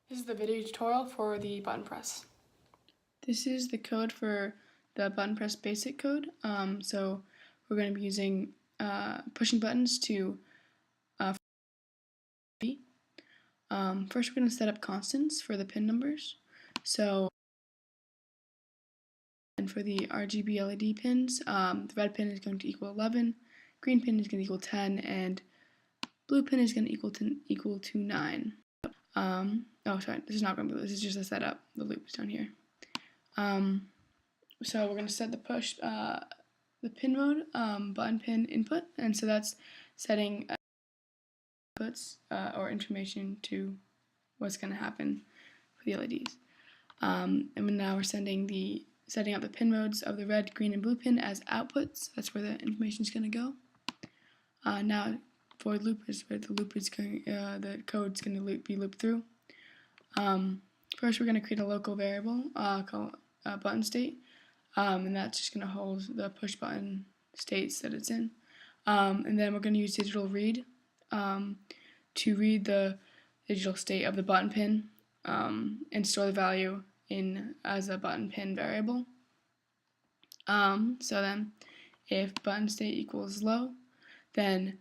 This is the video tutorial for the button press. This is the code for the button press basic code. So we're going to be using pushing buttons to first we're going to set up constants for the pin numbers. So and for the RGB LED pins, the red pin is going to equal 11, green pin is going to equal 10, and blue pin is going to equal to 9. Oh, sorry, this is not going to be, this is just a setup. The loop is down here. So we're going to set the pin mode, button pin input, and so that's setting inputs or information to what's going to happen for the LEDs. And now we're setting up the pin modes of the red, green, and blue pin as outputs. That's where the information is going to go. Now for loop is where the loop is going. The code's going to be looped through. First, we're going to create a local variable called button state, and that's just going to hold the push button states that it's in. And then we're going to use digital read to read the digital state of the button pin and store the value as a button pin variable. So then, if button state equals low, then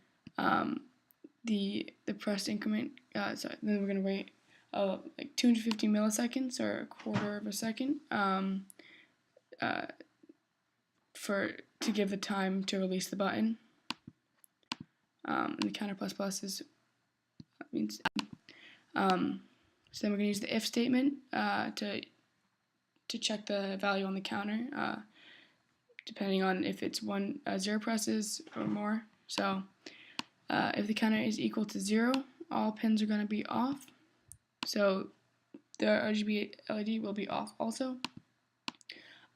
the pressed increment. Then we're going to wait like 250 milliseconds or a quarter of a second to give the time to release the button. And the counter plus plus is means. So then we're going to use the if statement to check the value on the counter, depending on if it's 0 presses or more. So if the counter is equal to 0, all pins are going to be off. So the RGB LED will be off also.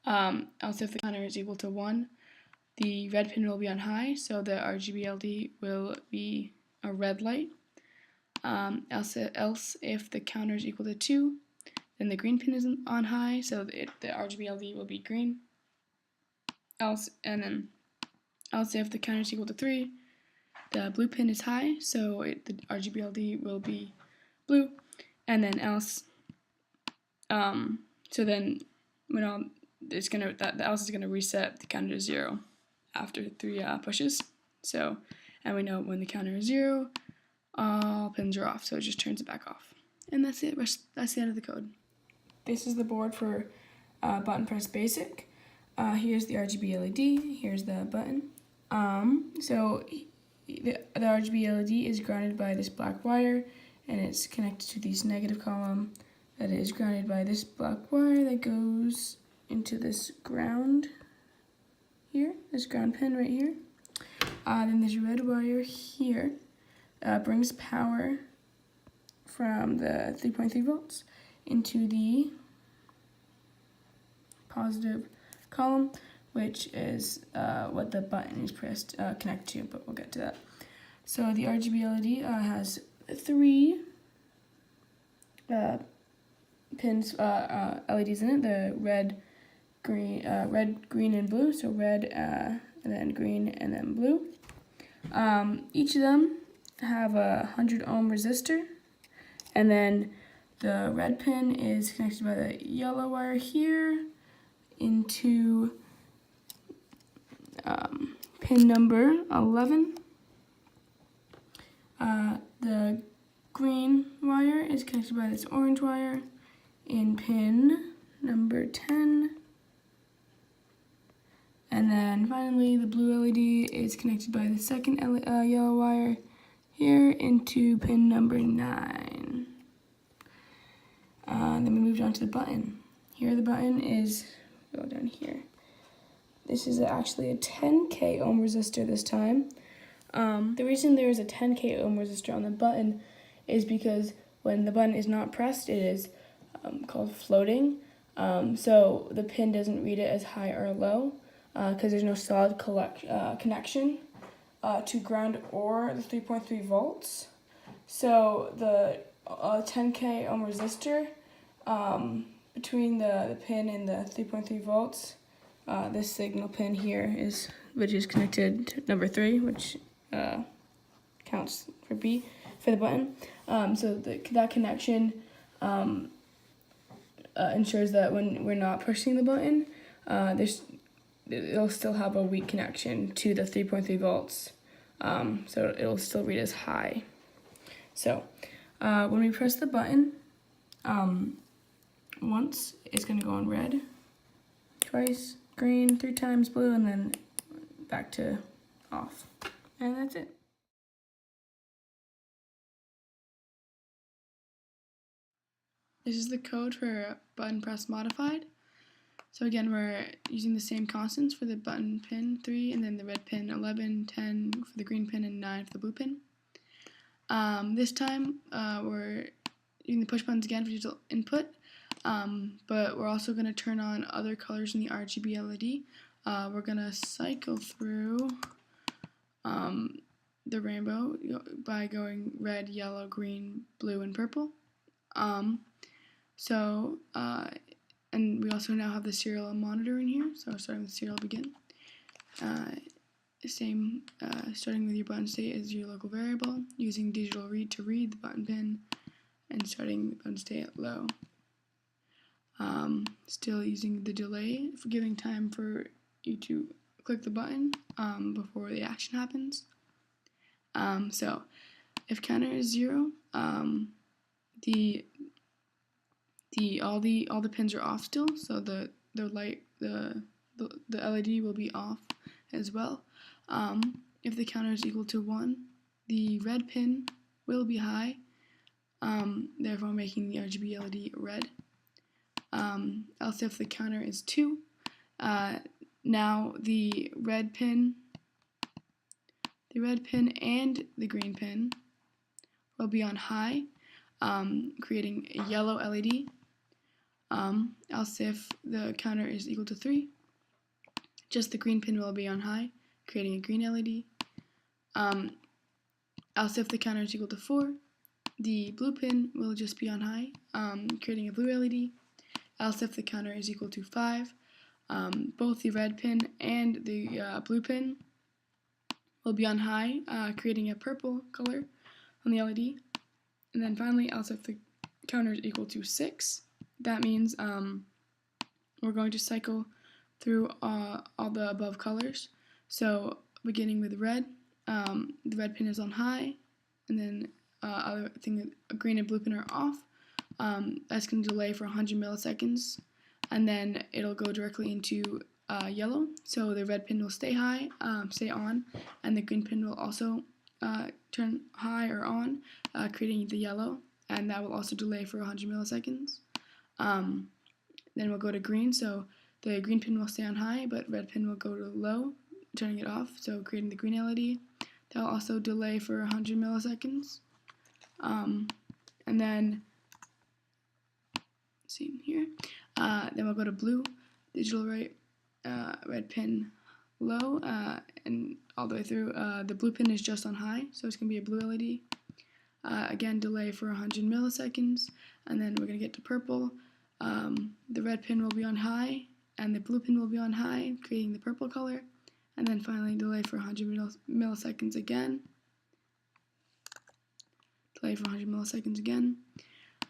Also, if the counter is equal to 1, the red pin will be on high, so the RGB LED will be a red light. Else, if the counter is equal to 2, then the green pin is on high, so the RGB LED will be green. Else, if the counter is equal to 3, the blue pin is high, so the RGB LED will be blue. And then else, so then when the else is gonna reset the counter to 0 after 3 pushes. So, and we know when the counter is 0, all pins are off, so it just turns it back off. And that's it. That's the end of the code. This is the board for button press basic. Here's the RGB LED. Here's the button. So the RGB LED is grounded by this black wire, and it's connected to this negative column that is grounded by this black wire that goes into this ground here, this ground pin right here. Then this red wire here brings power from the 3.3 volts into the positive column, which is what the button is pressed connect to, but we'll get to that. So the RGB LED has 3 pins, LEDs in it, the red, green, and blue, so red, and then green, and then blue. Each of them have a 100 ohm resistor, and then the red pin is connected by the yellow wire here into pin number 11. The green wire is connected by this orange wire in pin number 10. And then finally, the blue LED is connected by the second yellow wire here into pin number 9. Then we moved on to the button. Here the button is, go down here. This is actually a 10K ohm resistor this time. The reason there is a 10K ohm resistor on the button is because when the button is not pressed, it is called floating. So the pin doesn't read it as high or low because there's no solid connection to ground or the 3.3 volts. So the 10K ohm resistor between the pin and the 3.3 volts, this signal pin here which is connected to number 3, which counts for B for the button. So that connection ensures that when we're not pushing the button, it'll still have a weak connection to the 3.3 volts, so it'll still read as high. So when we press the button, once it's going to go on red, twice green, 3 times blue, and then back to off. And that's it. This is the code for button press modified. So again, we're using the same constants for the button pin 3, and then the red pin 11, 10 for the green pin, and 9 for the blue pin. This time we're using the push buttons again for digital input, but we're also going to turn on other colors in the RGB LED. We're going to cycle through the rainbow by going red, yellow, green, blue, and purple. And we also now have the serial monitor in here, so starting with serial begin. Starting with your button state as your local variable, using digital read to read the button pin, and starting the button state at low. Still using the delay for giving time for you to click the button before the action happens. So if counter is 0, all the pins are off still, so the LED will be off as well. If the counter is equal to 1, the red pin will be high, therefore making the RGB LED red. Else if the counter is 2, now the red pin and the green pin will be on high, creating a yellow LED. Else if the counter is equal to 3, just the green pin will be on high, creating a green LED. Else if the counter is equal to 4, the blue pin will just be on high, creating a blue LED. Else if the counter is equal to 5, both the red pin and the blue pin will be on high, creating a purple color on the LED. And then finally, else if the counter is equal to 6, that means we're going to cycle through all the above colors. So beginning with red, the red pin is on high, and then green and blue pin are off. That's going to delay for 100 milliseconds, and then it'll go directly into yellow. So the red pin will stay on, and the green pin will also turn high or on, creating the yellow, and that will also delay for 100 milliseconds. Then we'll go to green, so the green pin will stay on high, but red pin will go to low, turning it off, so creating the green LED. That will also delay for 100 milliseconds. And then, see here, then we'll go to blue, digital red pin low, and all the way through. The blue pin is just on high, so it's going to be a blue LED. Again, delay for 100 milliseconds, and then we're going to get to purple. The red pin will be on high, and the blue pin will be on high, creating the purple color. And then finally, delay for 100 milliseconds again. Delay for 100 milliseconds again.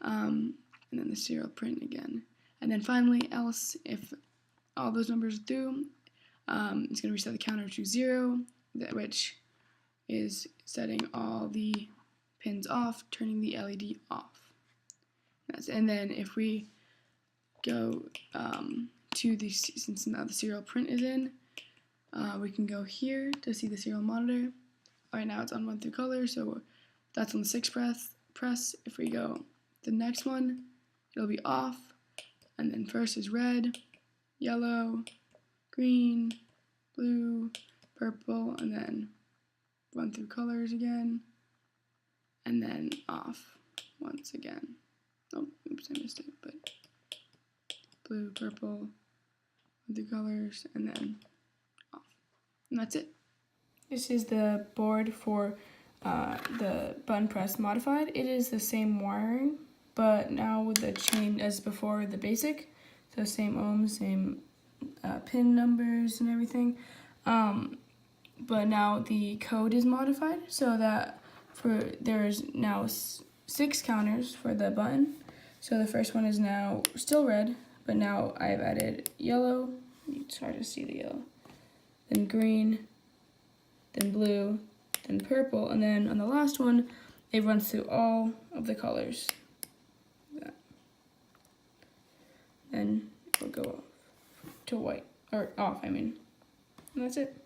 And then the serial print again. And then finally, else, if all those numbers are through, it's going to reset the counter to 0, which is setting all the pins off, turning the LED off. And then if we go to since now the serial print is in, we can go here to see the serial monitor. Right now it's on 1 through color, so that's on the 6th press. If we go the next one, it'll be off, and then first is red, yellow, green, blue, purple, and then run through colors again, and then off once again. Oh, oops, I missed it, but blue, purple, run through colors, and then off. And that's it. This is the board for the button press modified. It is the same wiring, but now with the chain as before the basic. So same ohms, same pin numbers and everything. But now the code is modified so that there's now 6 counters for the button. So the first one is now still red, but now I've added yellow. It's hard to see the yellow. Then green, then blue, then purple, and then on the last one, it runs through all of the colors. Then it'll go to white, or off, I mean. And that's it.